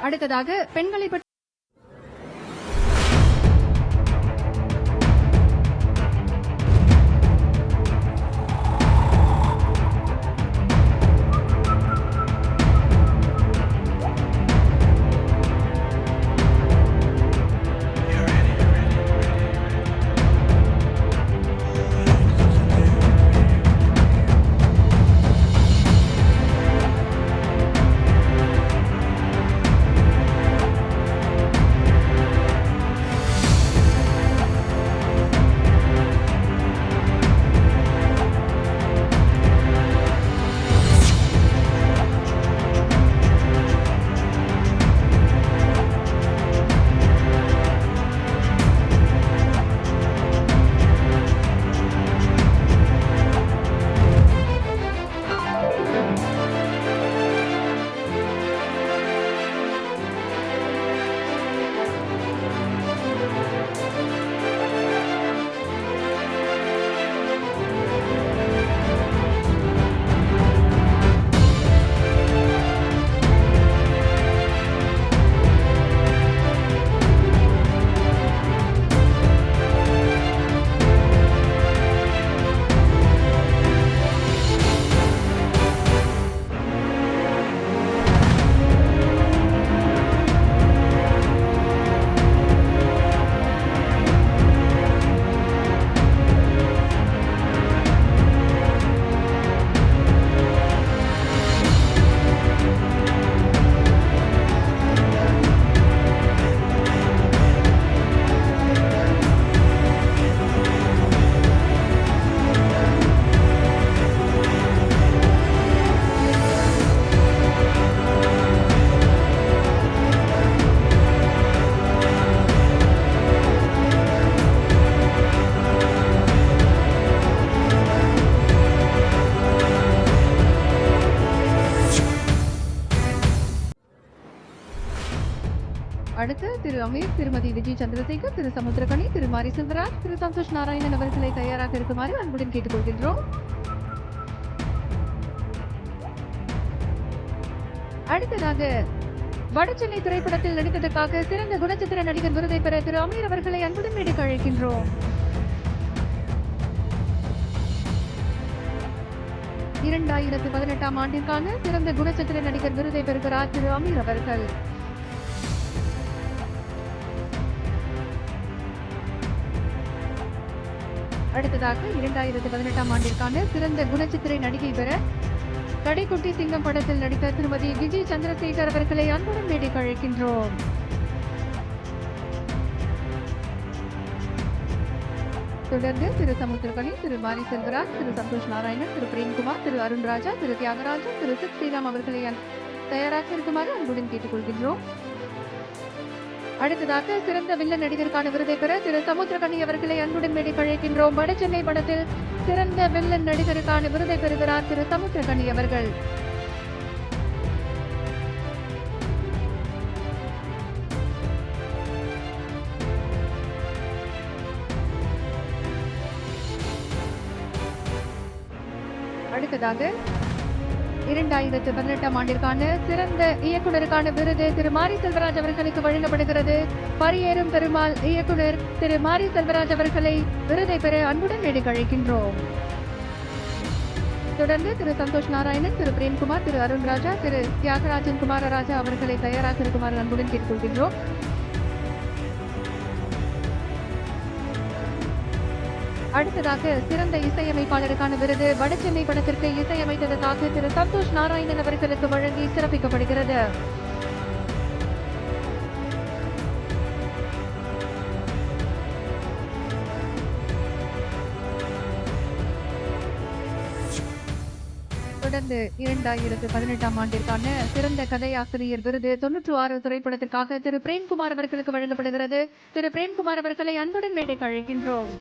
அடுத்ததாக பெண்களை பற்றி அடுத்து திரு அமீர், திருமதி விஜய் சந்திரசேகர், திரு சமுத்திரகனி, திரு மாரி செல்வராஜ், திரு சந்தோஷ் நாராயணன் அவர்களை தயாராக இருக்குமாறு அன்புடன் கேட்டுக்கொள்கின்றோம். அடுத்ததாக வடசென்னை திரைப்படத்தில் நடித்ததற்காக சிறந்த குணச்சித்திர நடிகர் விருதை பெற திரு அமீர் அவர்களை அன்புடன் மேடைக்கு அழைக்கின்றோம். 2018 ஆண்டிற்கான சிறந்த குணச்சித்திர நடிகர் விருதை பெறுகிறார் திரு அமீர் அவர்கள். அடுத்ததாக 2018 ஆண்டிற்கான சிறந்த குணச்சித்திரை நடிகை பெற கடைக்குட்டி சிங்கம் படத்தில் நடித்த திருமதி விஜய் சந்திரசேகர் அவர்களை அன்புடன் மேடைக்கு அழைக்கின்றோம். தொடர்ந்து திரு சமுத்திரகனி, திரு மாரி செல்வராஜ், திரு சந்தோஷ் நாராயணன், திரு பிரேம்குமார், திரு அருண்ராஜா, திரு தியாகராஜன், திரு சித் ஸ்ரீராம் அவர்களை தயாராக இருக்குமாறு அன்புடன் கேட்டுக்கொள்கின்றோம். அடுத்ததாக சிறந்த வில்லன் நடிகருக்கான விருதை பெற திரு சமுத்திரகனி அவர்களை அன்புடன் மேடைக்கு அழைக்கின்றோம். வடசென்னை படத்தில் சிறந்த வில்லன் நடிகருக்கான விருதை பெறுகிறார் திரு சமுத்திரகனி அவர்கள். அடுத்ததாக 2018 ஆண்டிற்கான சிறந்த இயக்குனருக்கான விருது திரு மாரி செல்வராஜ் அவர்களுக்கு வழங்கப்படுகிறது. பரியேறும் பெருமாள் இயக்குனர் திரு மாரி செல்வராஜ் அவர்களை விருதை பெற அன்புடன் மேடைக்கு அழைக்கின்றோம். தொடர்ந்து திரு சந்தோஷ் நாராயணன், திரு பிரேம்குமார், திரு அருண்ராஜா, திரு தியாகராஜன் குமாரராஜா அவர்களை தயாராக இருக்குமாறு அன்புடன் கேட்டுக்கொள்கின்றோம். அடுத்ததாக சிறந்த இசையமைப்பாளருக்கான விருது வடசென்னை படத்திற்கு இசையமைத்ததற்காக திரு சந்தோஷ் நாராயணன் அவர்களுக்கு வழங்கி சிறப்பிக்கப்படுகிறது. தொடர்ந்து 2018 ஆண்டிற்கான சிறந்த கதையாசிரியர் விருது 96 திரைப்படத்திற்காக திரு பிரேம்குமார் அவர்களுக்கு வழங்கப்படுகிறது. திரு பிரேம்குமார் அவர்களை அன்புடன் மேடைக்கு அழைக்கின்றோம்.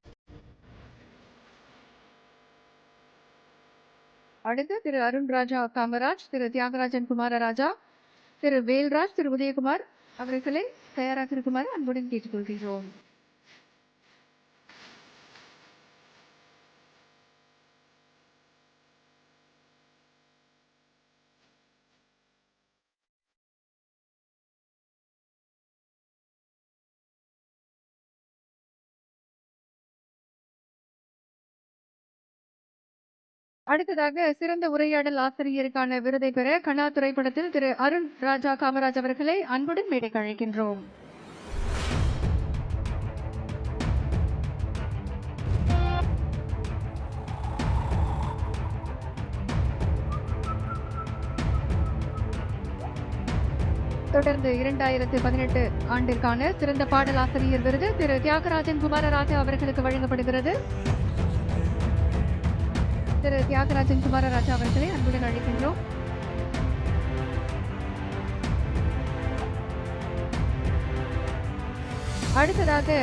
அடுத்து திரு அருண்ராஜா காமராஜ், திரு தியாகராஜன் குமாரராஜா, திரு வேல்ராஜ், திரு உதயகுமார் அவர்களை தயாராக இருக்குமாறு அன்புடன் கேட்டுக்கொள்கிறோம். அடுத்ததாக சிறந்த உரையாடல் ஆசிரியருக்கான விருதை பெற கனா திரைப்படத்தில் திரு அருண் ராஜா காமராஜ் அவர்களை அன்புடன் மேடைக்கு அழைக்கின்றோம். தொடர்ந்து 2018 ஆண்டிற்கான சிறந்த பாடலாசிரியர் விருது திரு தியாகராஜன் குமாரராஜா அவர்களுக்கு வழங்கப்படுகிறது. திரு தியாகராஜன் குமாரராஜா அவர்களை அன்புடன் அழைக்கின்றோம். அடுத்ததாக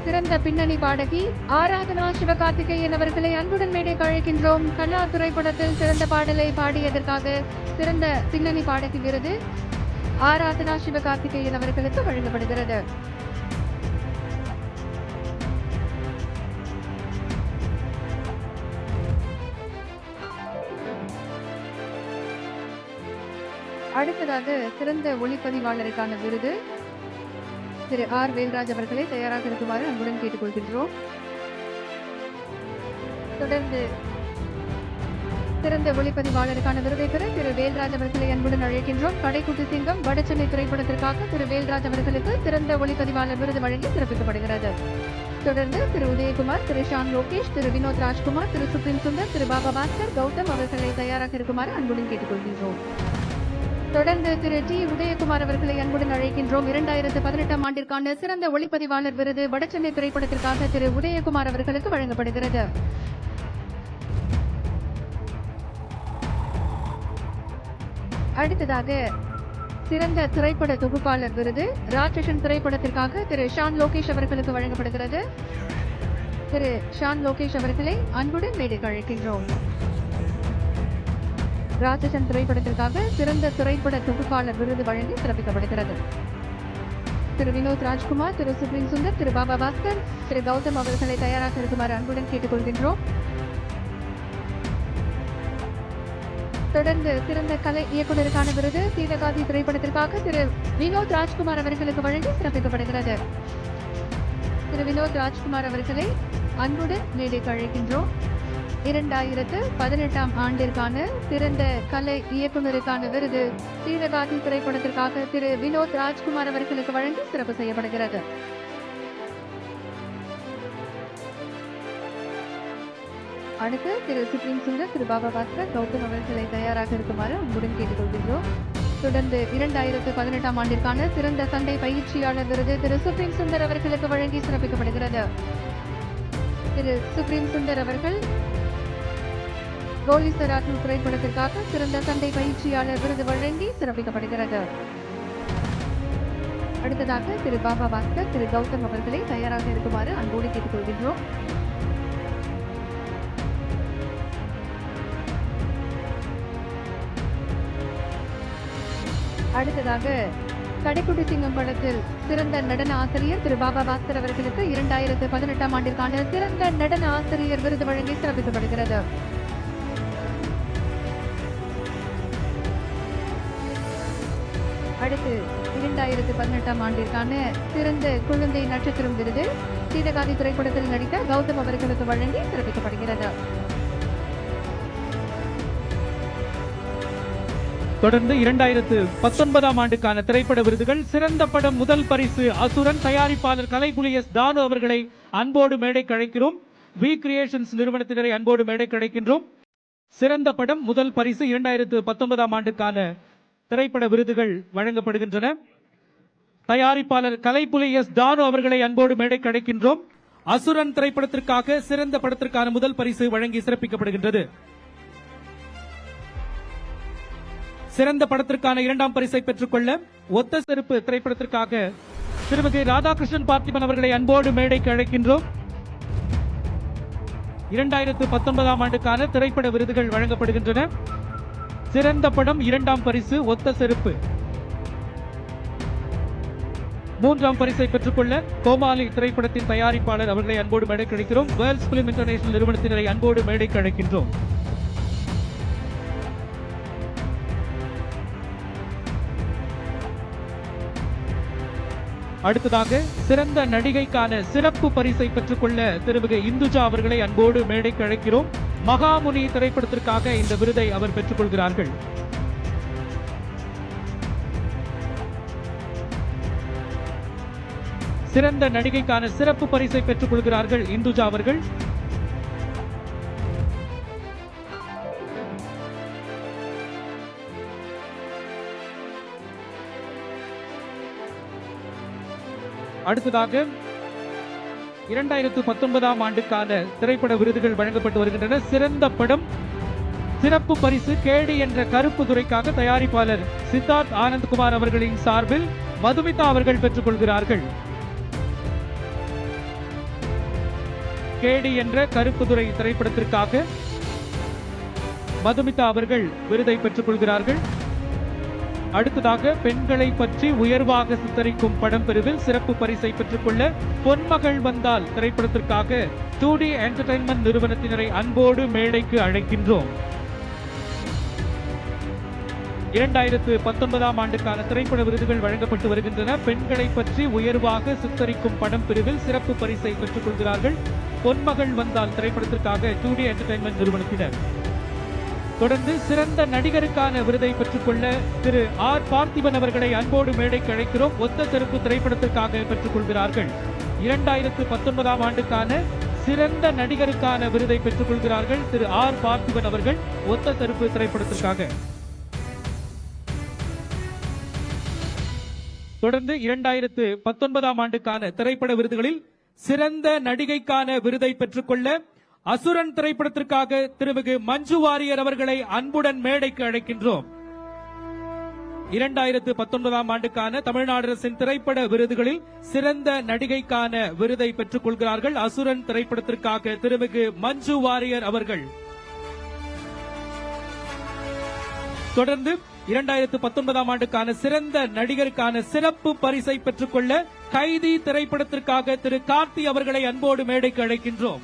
சிறந்த பின்னணி பாடகி ஆராதனா சிவகார்த்திகேயன் அவர்களை அன்புடன் மேடைக்கு அழைக்கின்றோம். கண்ணா திரைப்படத்தில் சிறந்த பாடலை பாடியதற்காக சிறந்த பின்னணி பாடகி விருது ஆராதனா சிவகார்த்திகேயன் அவர்களுக்கு வழங்கப்படுகிறது. அடுத்ததாக சிறந்த ஒளிப்பதிவாளருக்கான விருது திரு ஆர் வேல்ராஜ் அவர்களை தயாராக இருக்குமாறு அன்புடன் கேட்டுக்கொள்கின்றோம். தொடர்ந்து சிறந்த ஒளிப்பதிவாளருக்கான விருதை பெற திரு வேல்ராஜ் அவர்களை அன்புடன் அழைக்கின்றோம். கடைக்குட்டி சிங்கம் வடசென்னை திரைப்படத்திற்காக திரு வேல்ராஜ் அவர்களுக்கு சிறந்த ஒளிப்பதிவாளர் விருது வழங்கி சிறப்பிக்கப்படுகிறது. தொடர்ந்து திரு உதயகுமார், திரு ஷான் லோகேஷ், திரு வினோத் ராஜ்குமார், திரு சுப்ரீம் சுந்தர், திரு பாபா பாஸ்கர், கௌதம் அவர்களை தயாராக இருக்குமாறு அன்புடன் கேட்டுக்கொள்கின்றோம். தொடர்ந்து திரு டி உதயகுமார் அவர்களை அன்புடன் அழைக்கின்றோம். 2018 ஆண்டிற்கான சிறந்த ஒளிப்பதிவாளர் விருது வடசென்னை திரைப்படத்திற்காக திரு உதயகுமார் அவர்களுக்கு வழங்கப்படுகிறது. அடுத்ததாக சிறந்த திரைப்பட தொகுப்பாளர் விருது ராட்சசன் திரைப்படத்திற்காக திரு ஷான் லோகேஷ் அவர்களுக்கு வழங்கப்படுகிறது. திரு ஷான் லோகேஷ் அவர்களை அன்புடன் மேடைக்கு அழைக்கின்றோம். ராட்சசன் திரைப்படத்திற்காக சிறந்த திரைப்பட தொகுப்பாளர் விருது வழங்கி சிறப்பிக்கப்படுகிறது. திரு வினோத் ராஜ்குமார், திரு சுப்ரீம் சுந்தர், திரு பாபா பாஸ்கர், திரு கௌதம் அவர்களை தயாராக இருக்குமாறு அன்புடன் கேட்டுக்கொள்கின்றோம். தொடர்ந்து சிறந்த கலை இயக்குநருக்கான விருது சீதகாதி திரைப்படத்திற்காக திரு வினோத் ராஜ்குமார் அவர்களுக்கு வழங்கி சிறப்பிக்கப்படுகிறது. திரு வினோத் ராஜ்குமார் அவர்களை அன்புடன் மேடைக்கு அழைக்கின்றோம். 2018 ஆண்டிற்கான சிறந்த கலை இயக்குநருக்கான விருது சீதகாதி திரைப்படத்திற்காக திரு வினோத் ராஜ்குமார் அவர்களுக்கு வழங்கி சிறப்பு செய்யப்படுகிறது. அடுத்து திரு சுப்ரீம் சுந்தர், திரு பாபா பாஸ்கர், கௌதம் அவர்களை தயாராக இருக்குமாறு அன்புடன் கேட்டுக்கொள்கின்றோம். தொடர்ந்து 2018 ஆண்டிற்கான சிறந்த சண்டை பயிற்சியாளர் விருது திரு சுப்ரீம் சுந்தர் அவர்களுக்கு வழங்கி சிறப்பிக்கப்படுகிறது. திரு சுப்ரீம் சுந்தர் அவர்கள் கோலிசராத்து திரைப்படத்திற்காக சிறந்த சண்டை பயிற்சியாளர் விருது வழங்கி சிறப்பிக்கப்படுகிறது. அடுத்ததாக திரு பாபா பாஸ்கர், திரு கௌதம் அவர்களை தயாராக இருக்குமாறு அன்போடு கேட்டுக்கொள்கின்றோம். அடுத்ததாக கடைக்குட்டி சிங்கம் படத்தில் சிறந்த நடன ஆசிரியர் திரு பாபா பாஸ்கர் அவர்களுக்கு 2018 ஆண்டிற்கான சிறந்த நடன ஆசிரியர் விருது வழங்கி சிறப்பிக்கப்படுகிறது. அடுத்து 2018 ஆண்டிற்கான சிறந்த குழந்தை நட்சத்திரம் விருது சீதகாதி திரைப்படத்தில் நடித்த கௌதம் அவர்களுக்கு வழங்கி சிறப்பிக்கப்படுகிறது. தொடர்ந்து 2019 ஆண்டுக்கான திரைப்பட விருதுகள் சிறந்த படம் முதல் பரிசு அசுரன் தயாரிப்பாளர் கலைப்புலி எஸ் தானு அவர்களை அன்போடு மேடைக்கு அழைக்கிறோம். வி கிரியேஷன்ஸ் நிறுவனத்தினரை அன்போடு மேடைக்கு அழைக்கின்றோம். சிறந்த படம் முதல் பரிசு 2019 ஆண்டுக்கான திரைப்பட விருதுகள் வழங்கப்படுகின்றன. தயாரிப்பாளர் கலைப்புலி எஸ் தானு அவர்களை அன்போடு மேடைக்கு அழைக்கின்றோம். அசுரன் திரைப்படத்திற்காக சிறந்த படத்திற்கான முதல் பரிசு வழங்கி சிறப்பிக்கப்படுகின்றது. சிறந்த படத்திற்கான 2ஆம் பரிசை பெற்றுக்கொள்ள ஒத்த செருப்பு திரைப்படத்திற்காக திருமதி ராதாகிருஷ்ணன் பார்த்திபன் அவர்களை அன்போடு மேடைக்கு அழைக்கின்றோம். 2019 ஆண்டுக்கான திரைப்பட விருதுகள் வழங்கப்படுகின்றன. சிறந்த படம் 2ஆம் பரிசு ஒத்த செருப்பு. 3ஆம் பரிசை பெற்றுக்கொள்ள கோமாளி திரைப்படத்தின் தயாரிப்பாளர் அவர்களை அன்போடு மேடைக்கு அழைக்கிறோம். வேர்ல்ட்ஸ் பிலிம் இன்டர்நேஷனல் நிறுவனத்தினரை அன்போடு மேடைக்கு அழைக்கின்றோம். அடுத்ததாக சிறந்த நடிகைக்கான சிறப்பு பரிசை பெற்றுக்கொள்ள திருமிகு இந்துஜா அவர்களை அன்போடு மேடைக்கு அழைக்கிறோம். மகாமுனி திரைப்படத்திற்காக இந்த விருதை அவர் பெற்றுக் கொள்கிறார்கள். சிறந்த நடிகைக்கான சிறப்பு பரிசை பெற்றுக் கொள்கிறார்கள் இந்துஜா அவர்கள். அடுத்ததாக 2019ஆம் ஆண்டுக்கான திரைப்பட விருதுகள் வழங்கப்பட்டு வருகின்றன. சிறந்த படம் சிறப்பு பரிசு கேடி என்ற கருப்பு துறைக்காக தயாரிப்பாளர் சித்தார்த் ஆனந்த்குமார் அவர்களின் சார்பில் மதுமிதா அவர்கள் பெற்றுக் கொள்கிறார்கள். கேடி என்ற கருப்பு துறை திரைப்படத்திற்காக மதுமிதா அவர்கள் விருதை பெற்றுக் கொள்கிறார்கள். அடுத்ததாக பெண்களை பற்றி உயர்வாக சித்தரிக்கும் படம் பிரிவில் சிறப்பு பரிசை பெற்றுக்கொள்ள பொன்மகள் வந்தால் திரைப்படத்திற்காக 2D என்டர்டைன்மெண்ட் நிறுவனத்தினரை அன்போடு மேடைக்கு அழைக்கின்றோம். 2019ஆம் ஆண்டுக்கான திரைப்பட விருதுகள் வழங்கப்பட்டு வருகின்றன. பெண்களை பற்றி உயர்வாக சித்தரிக்கும் படம் பிரிவில் சிறப்பு பரிசை பெற்றுக் கொள்கிறார்கள் பொன்மகள் வந்தால் திரைப்படத்திற்காக 2D என்டர்டைன்மெண்ட் நிறுவனத்தினர். தொடர்ந்து சிறந்த நடிகருக்கான விருதை பெற்றுக்கொள்ள திரு ஆர் பார்த்திபன் அவர்களை அன்போடு மேடைக்கு அழைக்கிறோம். ஒத்த செருப்பு திரைப்படத்திற்காக பெற்றுக் கொள்கிறார்கள். 2019ஆம் ஆண்டுக்கான சிறந்த நடிகருக்கான விருதை பெற்றுக் கொள்கிறார்கள் திரு ஆர் பார்த்திபன் அவர்கள் ஒத்த செருப்பு திரைப்படத்திற்காக. தொடர்ந்து 2019ஆம் ஆண்டுக்கான திரைப்பட விருதுகளில் சிறந்த நடிகைக்கான விருதை பெற்றுக்கொள்ள அசுரன் திரைப்படத்திற்காக திருமிகு மஞ்சு வாரியர் அவர்களை அன்புடன் மேடைக்கு அழைக்கின்றோம். 2019ஆம் ஆண்டுக்கான தமிழ்நாடு அரசின் திரைப்பட விருதுகளில் சிறந்த நடிகைக்கான விருதை பெற்றுக் கொள்கிறார்கள் அசுரன் திரைப்படத்திற்காக திருமிகு மஞ்சு வாரியர் அவர்கள். தொடர்ந்து 2019ஆம் ஆண்டுக்கான சிறந்த நடிகருக்கான சிறப்பு பரிசை பெற்றுக்கொள்ள கைதி திரைப்படத்திற்காக திரு கார்த்தி அவர்களை அன்போடு மேடைக்கு அழைக்கின்றோம்.